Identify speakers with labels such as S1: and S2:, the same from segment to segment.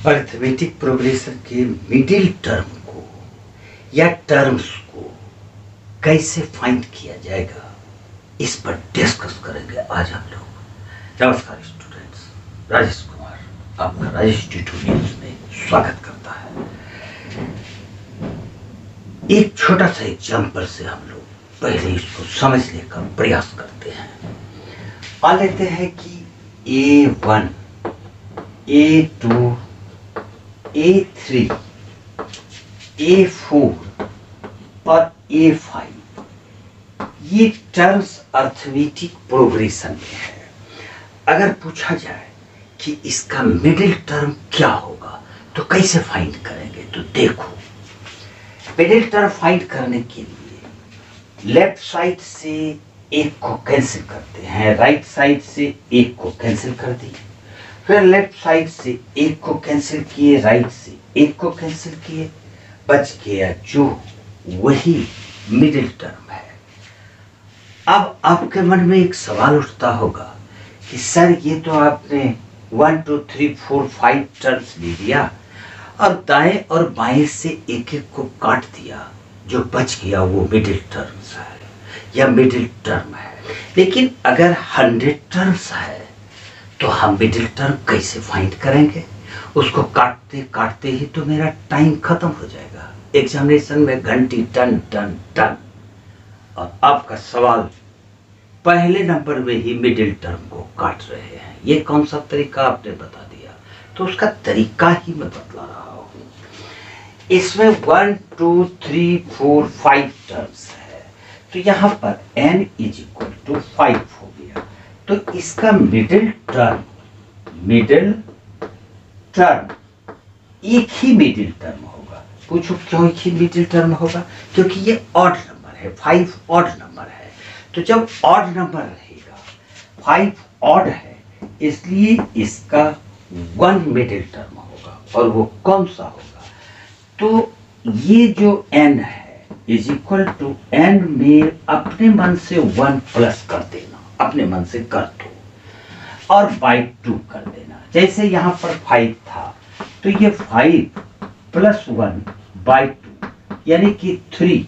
S1: Arithmetic progression के middle term को या टर्म्स को कैसे फाइंड किया जाएगा, इस पर डिस्कस करेंगे आज हम लोग। नमस्कार स्टूडेंट्स, राजेश कुमार आपका राजेश ट्यूटोरियल्स में स्वागत करता है। एक छोटा सा एग्जाम्पल से हम लोग पहले इसको समझने का प्रयास करते हैं। मान लेते हैं कि A1, A2, A3, A4 और A5 ये टर्म्स अरिथमेटिक प्रोग्रेशन में है। अगर पूछा जाए कि इसका मिडिल टर्म क्या होगा तो कैसे फाइंड करेंगे, तो देखो, मिडिल टर्म फाइंड करने के लिए लेफ्ट साइड से एक को कैंसिल करते हैं, राइट साइड से एक को कैंसिल कर दिए, फिर लेफ्ट साइड से एक को कैंसिल किए, राइट से एक को कैंसिल किए, बच गया जो वही मिडिल टर्म है। अब आपके मन में एक सवाल उठता होगा कि सर ये तो आपने 1 2 3 4 5 टर्म्स ले लिया और दाएं और बाएं से एक एक को काट दिया, जो बच गया वो मिडिल टर्म्स है या मिडिल टर्म है। लेकिन अगर 100 टर्म्स है तो हम मिडिल टर्म कैसे फाइंड करेंगे? उसको काटते काटते ही तो मेरा टाइम खत्म हो जाएगा। एग्जामिनेशन में घंटी टन टन टन, और आपका सवाल पहले नंबर में ही मिडिल टर्म को काट रहे हैं। ये कौन सा तरीका आपने बता दिया, तो उसका तरीका ही मैं बतला रहा हूं। इसमें 1 2 3 4 5 टर्म्स है, तो यहां पर n = 5 हो गया, तो इसका मिडिल टर्म एक ही मिडिल टर्म होगा। पूछो क्यों एक ही मिडिल टर्म होगा? क्योंकि ये ऑड नंबर है, 5 ऑड नंबर है। तो जब ऑड नंबर रहेगा, 5 ऑड है, इसलिए इसका 1 मिडिल टर्म होगा। और वो कौन सा होगा? तो ये जो n है = n में अपने मन से 1 प्लस कर देना, अपने मन से कर दो, और बाई 2 कर देना। जैसे यहाँ पर 5 था तो ये 5 + 1 बाई 2 यानी कि 3,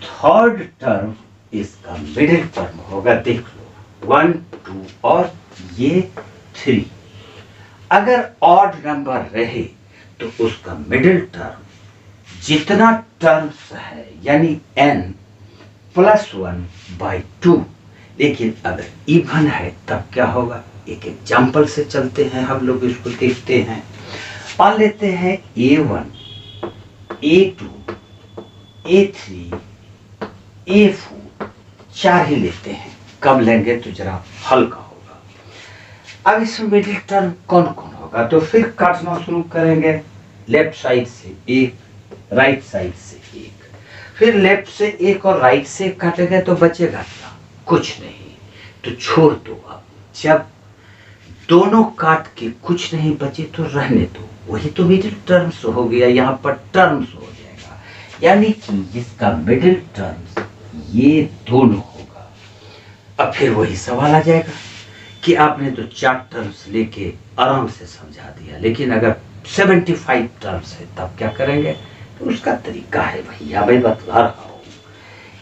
S1: थर्ड टर्म इसका मिडिल टर्म होगा। देख लो, 1 2 और ये 3। अगर ऑड नंबर रहे तो उसका मिडिल टर्म जितना टर्म्स है यानी n + 1 बाई 2। लेकिन अगर इवन है तब क्या होगा? एक एग्जाम्पल से चलते हैं, हम लोग इसको देखते हैं। मान लेते हैं A1, A2, A3, A4, 4 ही लेते हैं। कम लेंगे तो जरा हल्का होगा। अब इसमें मिडिल टर्म कौन कौन होगा? तो फिर काटना शुरू करेंगे। लेफ्ट साइड से एक, राइट साइड से एक, फिर लेफ्ट से एक और राइट से काटेंगे तो बचेगा क्या? कुछ नहीं, तो छोड़ दो। अब जब दोनों काट के कुछ नहीं बचे तो रहने दो, वही तो मिडिल टर्म्स हो गया। यहाँ पर टर्म्स हो जाएगा, यानी कि इसका मिडिल टर्म्स ये दोनों होगा। अब फिर वही सवाल आ जाएगा कि आपने तो 4 टर्म्स लेके आराम से समझा दिया, लेकिन अगर 75 टर्म्स है तब क्या करेंगे? तो उसका तरीका है भैया, मैं बतला रहा हूं।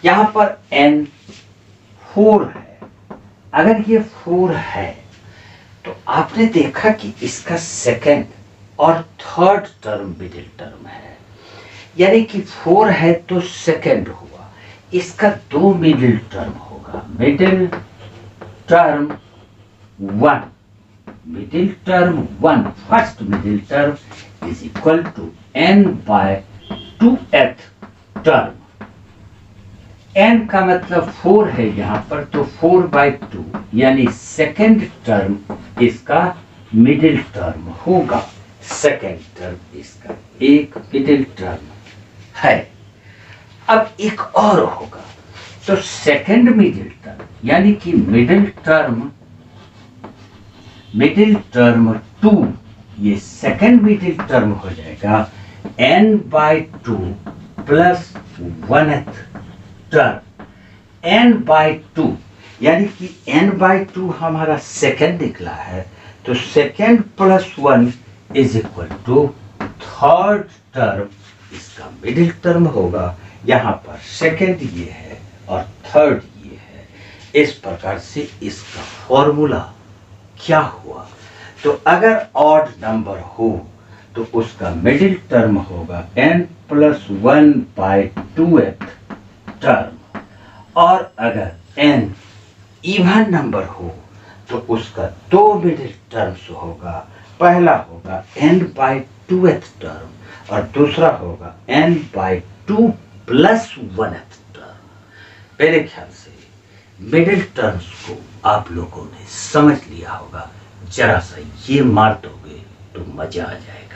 S1: यहाँ पर n 4 है। अगर ये 4 है तो आपने देखा कि इसका सेकंड और थर्ड टर्म मिडिल टर्म है, यानी कि 4 है तो सेकंड हुआ, इसका 2 मिडिल टर्म होगा। Middle term 1, middle term 1, first middle term = n by 2th term. n का मतलब 4 है यहाँ पर, तो 4 बाई 2 यानी सेकंड टर्म इसका मिडिल टर्म होगा। सेकंड टर्म इसका एक मिडिल टर्म है। अब एक और होगा, तो सेकंड मिडिल टर्म यानी कि मिडिल टर्म 2, ये सेकंड मिडिल टर्म हो जाएगा n by 2 + 1th term. n by 2 यानी कि n बाई 2 हमारा सेकंड निकला है, तो second + 1 is equal to third term, इसका मिडिल टर्म होगा। यहाँ पर सेकेंड ये है और थर्ड ये है। इस प्रकार से इसका फॉर्मूला क्या हुआ? तो अगर ऑड नंबर हो तो उसका मिडिल टर्म होगा n+1/2th टर्म, और अगर n इवन नंबर हो तो उसका दो मिडिल टर्म्स होगा। पहला होगा n/2th टर्म और दूसरा होगा n/2 + 1th टर्म। मेरे ख्याल से मिडिल टर्म्स को आप लोगों ने समझ लिया होगा। जरा सा ये मार दोगे तो मजा आ जाएगा।